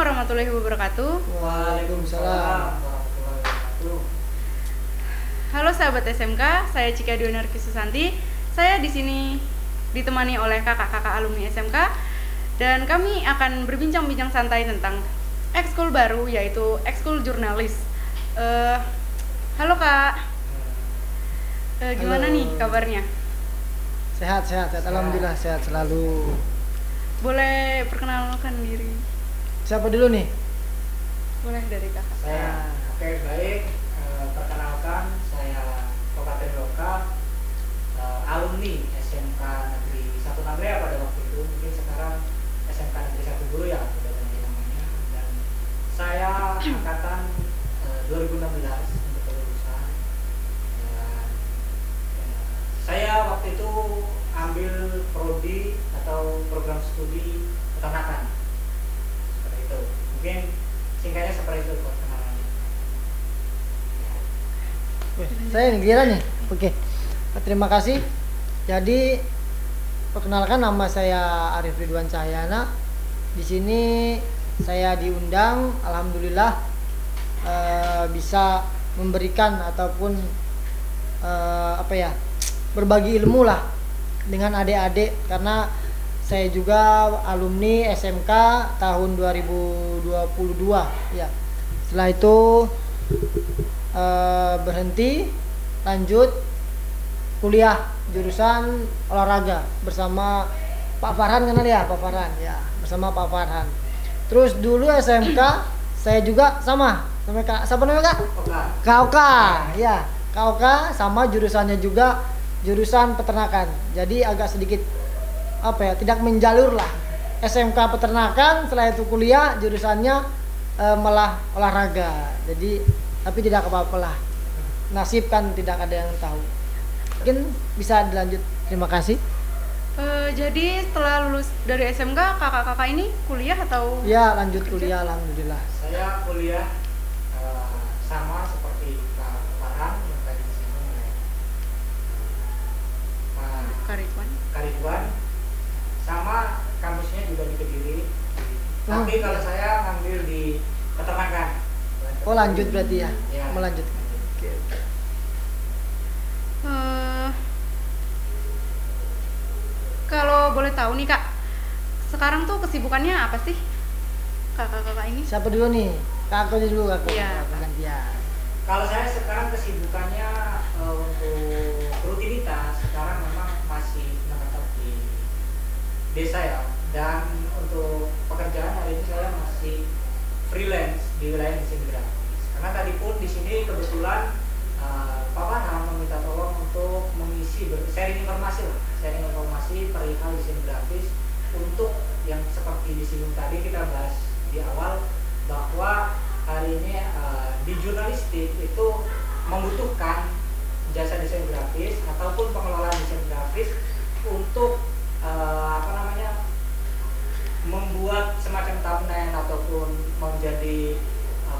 warahmatullahi wabarakatuh. Waalaikumsalam warahmatullahi wabarakatuh. Halo sahabat SMK, saya Cika Dionarki Susanti. Saya di sini ditemani oleh kakak-kakak alumni SMK dan kami akan berbincang-bincang santai tentang ekskul baru, yaitu ekskul jurnalis. Halo Kak, gimana Halo. nih kabarnya? Sehat. Alhamdulillah sehat selalu. Boleh perkenalkan diri? Siapa dulu nih? Boleh dari kakak. Saya oke baik. Perkenalkan saya Kabupaten Loka, alumni SMK Negeri 1 Nangrea pada waktu itu, mungkin sekarang SMK Negeri 1 Guru ya sudah ganti namanya, dan saya angkatan 2016 untuk kelulusan. Dan saya waktu itu ambil prodi atau program studi peternakan seperti itu. Mungkin singkatnya seperti itu perkenalannya. Saya nih Gira nih. Oke. Terima kasih. Jadi perkenalkan, nama saya Arif Ridwan Cahyana. Di sini saya diundang, alhamdulillah bisa memberikan ataupun berbagi ilmu lah dengan adik-adik, karena saya juga alumni SMK tahun 2022 ya. Setelah itu berhenti, lanjut kuliah jurusan olahraga bersama Pak Farhan, kenal ya Pak Farhan ya, bersama Pak Farhan. Terus dulu SMK saya juga sama Kak, siapa namanya Kak? KOK ya, KOK sama jurusannya juga jurusan peternakan. Jadi agak sedikit tidak menjalur lah. SMK peternakan, setelah itu kuliah jurusannya malah olahraga. Jadi tapi tidak apa-apa lah. Nasib kan tidak ada yang tahu. Mungkin bisa dilanjut. Terima kasih. Jadi setelah lulus dari SMK, kakak-kakak ini kuliah atau? Ya, lanjut kerja? kuliah alhamdulillah. Saya kuliah sama seperti Pak Farhan yang tadi disinggung oleh Pak Karidwan, sama kampusnya juga di Kediri. Tapi kalau saya ngambil di peternakan. Oh, lanjut berarti ya. Ya. Melanjut. Oke. Kalau boleh tahu nih Kak, sekarang tuh kesibukannya apa sih kakak-kakak ini? Siapa dulu nih? Kak aku dulu, aku. Iya. Gantian. Kalau saya sekarang kesibukannya untuk rutinitas sekarang memang masih menetap di desa ya, dan untuk pekerjaan hari ini saya masih freelance di wilayah desain grafis. Karena tadi pun di sini kebetulan Pak Farhan meminta tolong untuk mengisi sharing informasi perihal desain grafis, untuk yang seperti disinggung tadi kita bahas di awal, bahwa hari ini di jurnalistik itu membutuhkan jasa desain grafis ataupun pengelolaan desain grafis untuk membuat semacam thumbnail ataupun menjadi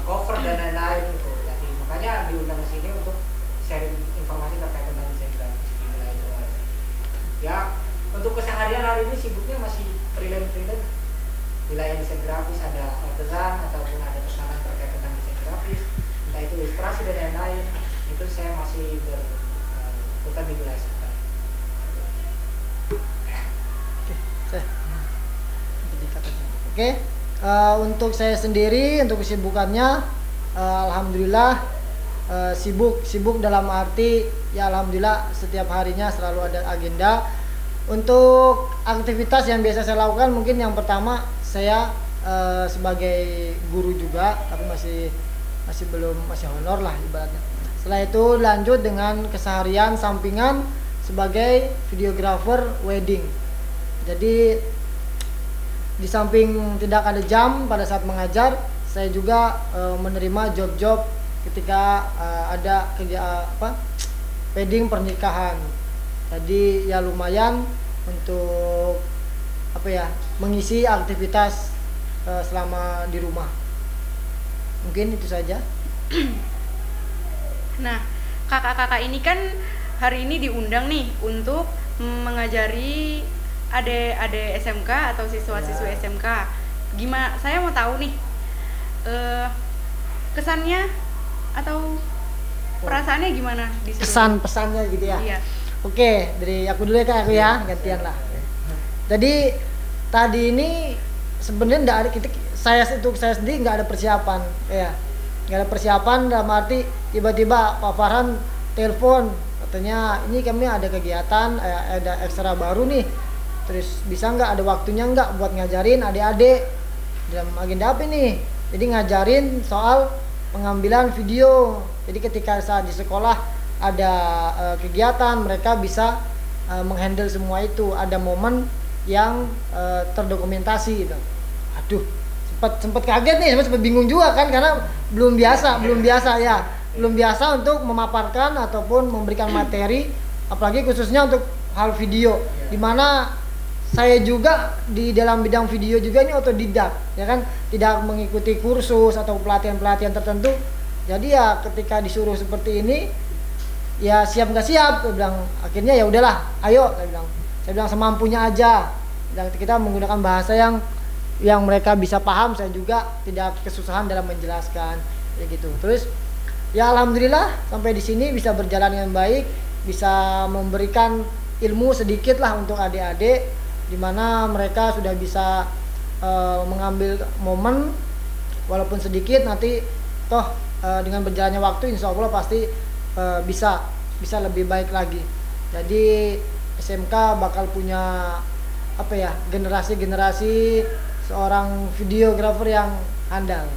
cover dan lain-lain gitu. Jadi makanya diundang ke sini untuk sharing informasi terkait dengan desain grafis di wilayah Jawa. Ya, untuk keseharian hari ini sibuknya masih freelance wilayah desain grafis, ada orderan ataupun ada pesanan terkait dengan desain grafis, entah itu ilustrasi dan lain-lain. Itu saya masih berputar di wilayah sekitar. Oke. Untuk saya sendiri, untuk kesibukannya alhamdulillah sibuk dalam arti ya, alhamdulillah setiap harinya selalu ada agenda. Untuk aktivitas yang biasa saya lakukan, mungkin yang pertama saya sebagai guru juga, tapi masih honor lah ibaratnya. Setelah itu lanjut dengan keseharian sampingan sebagai videographer wedding. Jadi di samping tidak ada jam pada saat mengajar, saya juga menerima job-job ketika ada wedding pernikahan. Jadi ya lumayan untuk mengisi aktivitas selama di rumah. Mungkin itu saja. Nah, kakak-kakak ini kan hari ini diundang nih untuk mengajari adik-adik SMK atau siswa-siswi SMK. Gimana? Saya mau tahu nih, kesannya atau perasaannya gimana disuruh? Kesan-pesannya gitu ya. Iya. Oke, dari aku dulu ya Kak, aku ya, gantian lah. Jadi tadi ini sebenarnya enggak ada saya sendiri nggak ada persiapan ya. Nggak ada persiapan dalam arti tiba-tiba Pak Farhan telepon katanya ini kami ada kegiatan ada ekstra baru nih. Terus bisa nggak ada waktunya nggak buat ngajarin adik-adik dalam agenda apa nih? Jadi ngajarin soal pengambilan video. Jadi ketika saat di sekolah ada kegiatan mereka bisa menghandle semua itu. Ada momen yang terdokumentasi gitu. Aduh, sempat kaget nih, sempat bingung juga kan karena belum biasa ya. Belum biasa untuk memaparkan ataupun memberikan materi apalagi khususnya untuk hal video di mana saya juga di dalam bidang video juga ini otodidak ya kan, tidak mengikuti kursus atau pelatihan tertentu. Jadi ya ketika disuruh seperti ini ya siap nggak siap, saya bilang akhirnya ya udahlah ayo, saya bilang semampunya aja, dan kita menggunakan bahasa yang mereka bisa paham, saya juga tidak kesusahan dalam menjelaskan ya gitu. Terus ya alhamdulillah sampai di sini bisa berjalan dengan baik, bisa memberikan ilmu sedikit lah untuk adik-adik di mana mereka sudah bisa mengambil momen walaupun sedikit, nanti toh dengan berjalannya waktu insya Allah pasti bisa lebih baik lagi. Jadi SMK bakal punya apa ya, generasi seorang videografer yang handal.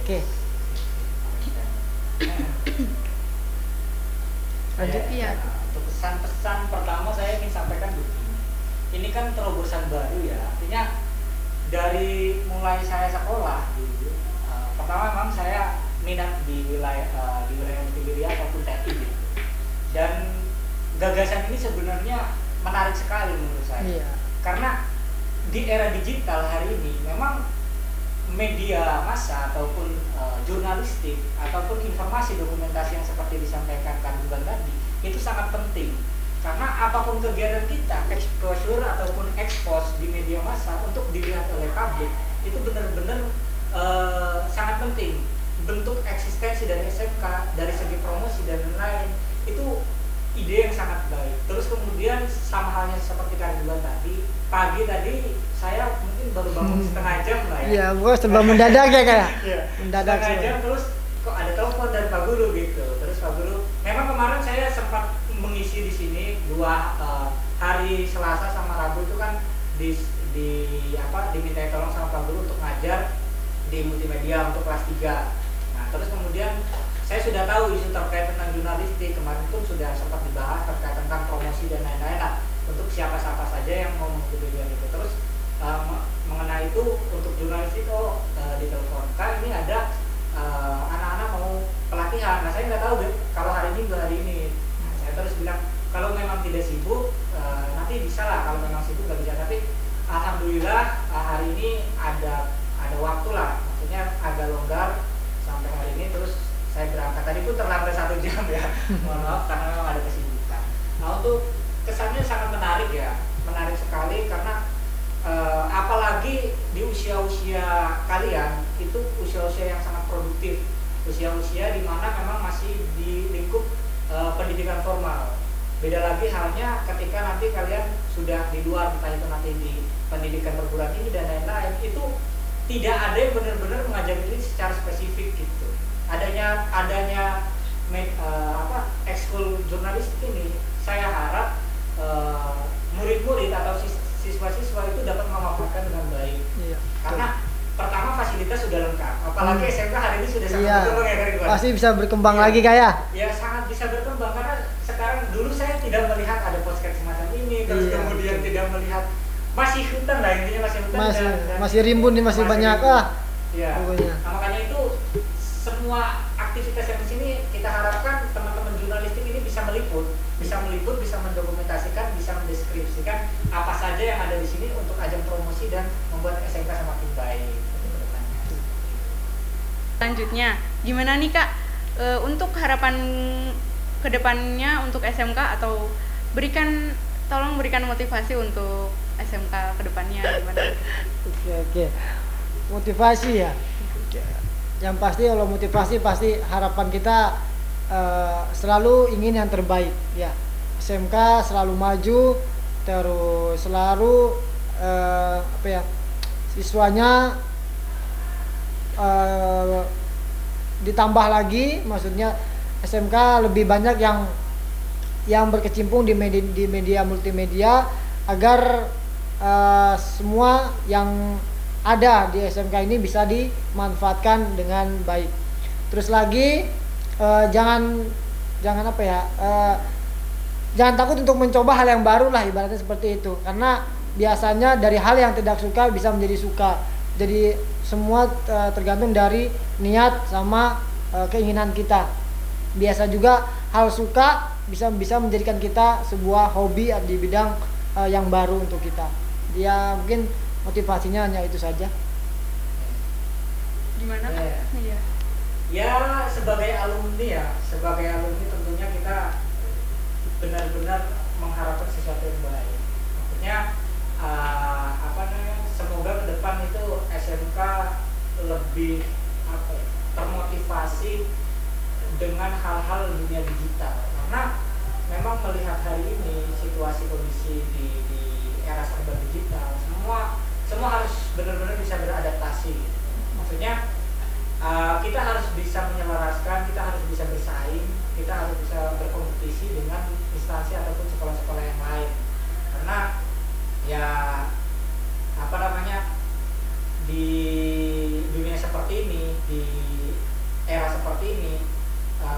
Oke. Lanjut. Iya. Untuk pesan-pesan pertama saya ingin sampaikan begini. Ini kan terobosan baru ya, artinya dari mulai saya sekolah dulu, pertama memang saya minat di wilayah multimedia ataupun TI gitu. Dan gagasan ini sebenarnya menarik sekali menurut saya. Iya. Karena di era digital hari ini memang media massa ataupun jurnalistik ataupun informasi dokumentasi yang seperti disampaikan Kang Iwan tadi itu sangat penting. Karena apapun kegiatan kita, exposure ataupun expose di media massa untuk dilihat oleh publik itu benar-benar sangat penting. Bentuk eksistensi dari SMK dari segi promosi dan lain-lain itu ide yang sangat baik. Terus kemudian sama halnya seperti Kang Iwan tadi, pagi tadi saya mungkin baru bangun setengah jam lah ya. Iya, gua serba mendadak ya kayak. Iya, Mendadak setengah jam terus kok ada telepon dari Pak Guru gitu. Terus Pak Guru, memang kemarin saya sempat mengisi di sini 2 hari Selasa sama Rabu itu kan diminta tolong sama Pak Guru untuk ngajar di multimedia untuk kelas 3. Nah, terus kemudian saya sudah tahu isu terkait tentang jurnalistik, kemarin pun sudah sempat dibahas terkait tentang promosi dan lain-lain lah untuk siapa-siapa saja yang mau mengikuti bagian itu. Terus mengenai itu untuk jurnalistik ditelepon, Kak ini ada anak-anak mau pelatihan. Nah saya nggak tahu deh kalau hari ini atau hari ini. Nah, saya terus bilang kalau memang tidak sibuk nanti bisa lah, kalau memang sibuk nggak bisa. Tapi alhamdulillah hari ini ada waktu lah, maksudnya agak longgar sampai hari ini. Terus saya berangkat tadi pun terlambat 1 jam ya, mohon maaf karena memang ada kesibukan. Nah untuk kesannya sangat menarik ya, menarik sekali karena apalagi di usia-usia kalian itu usia-usia yang sangat produktif, usia-usia di mana memang masih di lingkup pendidikan formal. Beda lagi halnya ketika nanti kalian sudah di luar, entah itu nanti di pendidikan perguruan tinggi dan lain-lain, itu tidak ada yang benar-benar mengajari ini secara spesifik gitu. Adanya ekskul jurnalistik ini, saya harap murid-murid atau siswa-siswa itu dapat memanfaatkan dengan baik. Iya. Karena pertama fasilitas sudah lengkap, apalagi SMK hari ini sudah sangat berkembang ya kan. Pasti bisa berkembang lagi kayak. Ya sangat bisa berkembang karena sekarang dulu saya tidak melihat ada podcast semacam ini, terus kemudian tidak melihat masih hutan lah, intinya masih hutan masih rimbun nih, masih banyak ya. Pokoknya. Nah, makanya itu semua aktivitas yang di sini kita harapkan teman-teman jurnalistik ini bisa meliput, bisa mendokumentasikan, bisa mendeskripsikan apa saja yang ada di sini untuk ajang promosi dan membuat SMK semakin baik. Selanjutnya, gimana nih Kak untuk harapan kedepannya untuk SMK atau tolong berikan motivasi untuk SMK kedepannya gimana? Oke. Motivasi ya. Yang pasti kalau motivasi pasti harapan kita selalu ingin yang terbaik ya. SMK selalu maju, terus selalu siswanya ditambah lagi, maksudnya SMK lebih banyak yang berkecimpung di media multimedia agar semua yang ada di SMK ini bisa dimanfaatkan dengan baik. Terus lagi jangan jangan takut untuk mencoba hal yang baru lah, ibaratnya seperti itu, karena biasanya dari hal yang tidak suka bisa menjadi suka. Jadi semua tergantung dari niat sama keinginan kita. Biasa juga hal suka bisa menjadikan kita sebuah hobi di bidang yang baru untuk kita. Dia mungkin motivasinya hanya itu saja. Gimana Kak? Iya. Ya sebagai alumni tentunya kita benar-benar mengharapkan sesuatu yang baik. Maksudnya semoga ke depan itu SMK lebih termotivasi dengan hal-hal dunia digital, karena memang melihat hari ini situasi kondisi di era serba digital, semua harus benar-benar bisa beradaptasi. Maksudnya kita harus bisa menyelaraskan, kita harus bisa bersaing, kita harus bisa berkompetisi dengan instansi ataupun sekolah-sekolah yang lain, karena ya di dunia seperti ini, di era seperti ini,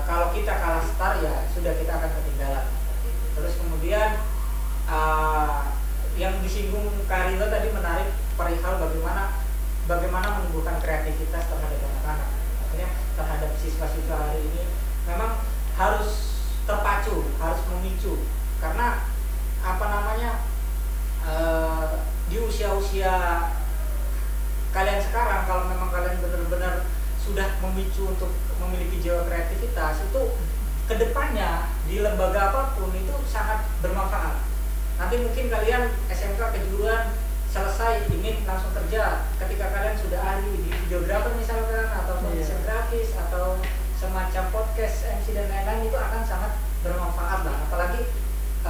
kalau kita kalah start ya sudah, kita akan ketinggalan. Terus kemudian yang disinggung Karilo tadi menarik, perihal bagaimana menumbuhkan kreativitas terhadap anak-anak. Artinya terhadap siswa-siswa hari ini memang harus terpacu, harus memicu, karena di usia-usia kalian sekarang, kalau memang kalian benar-benar sudah memicu untuk memiliki jiwa kreativitas, itu kedepannya di lembaga apapun itu sangat bermanfaat. Nanti mungkin kalian SMK kejuruan selesai ingin langsung kerja, ketika kalian sudah ahli di videografer misalkan, atau desain grafis, atau semacam podcast, MC dan lain-lain, itu akan sangat bermanfaat lah. Apalagi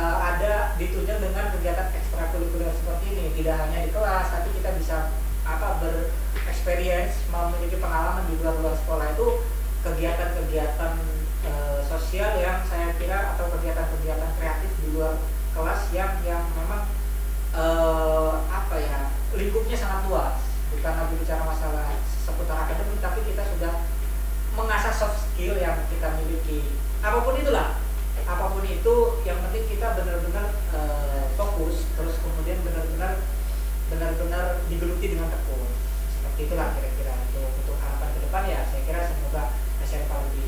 ada ditunjang dengan kegiatan ekstrakurikuler seperti ini, tidak hanya di kelas, tapi kita bisa berexperience, memiliki pengalaman di luar sekolah. Itu kegiatan-kegiatan sosial yang saya kira, atau kegiatan-kegiatan kreatif di luar kelas yang memang lingkupnya sangat luas. Bukan lagi bicara masalah seputar akademik, tapi kita sudah mengasah soft skill yang kita miliki. Apapun itu, yang penting kita benar-benar fokus, terus kemudian benar-benar digeluti dengan tekun. Seperti itulah kira-kira untuk harapan ke depan ya. Saya kira semoga SMK lebih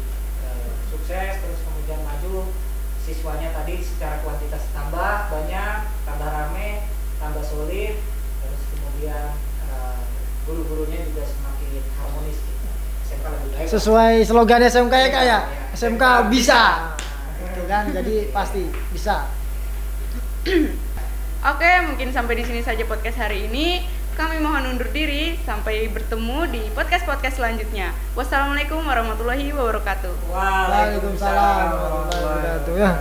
sukses, terus kemudian maju, siswanya tadi secara kuantitas tambah banyak, tambah rame, tambah solid, terus kemudian guru-gurunya juga semakin harmonis gitu. SMK lebih baik. Sesuai slogan SMK ya Kak ya. SMK bisa. Gitu Kan, jadi pasti bisa. Oke, mungkin sampai di sini saja podcast hari ini. Kami mohon undur diri, sampai bertemu di podcast-podcast selanjutnya. Wassalamualaikum warahmatullahi wabarakatuh. Waalaikumsalam warahmatullahi wabarakatuh. Ya.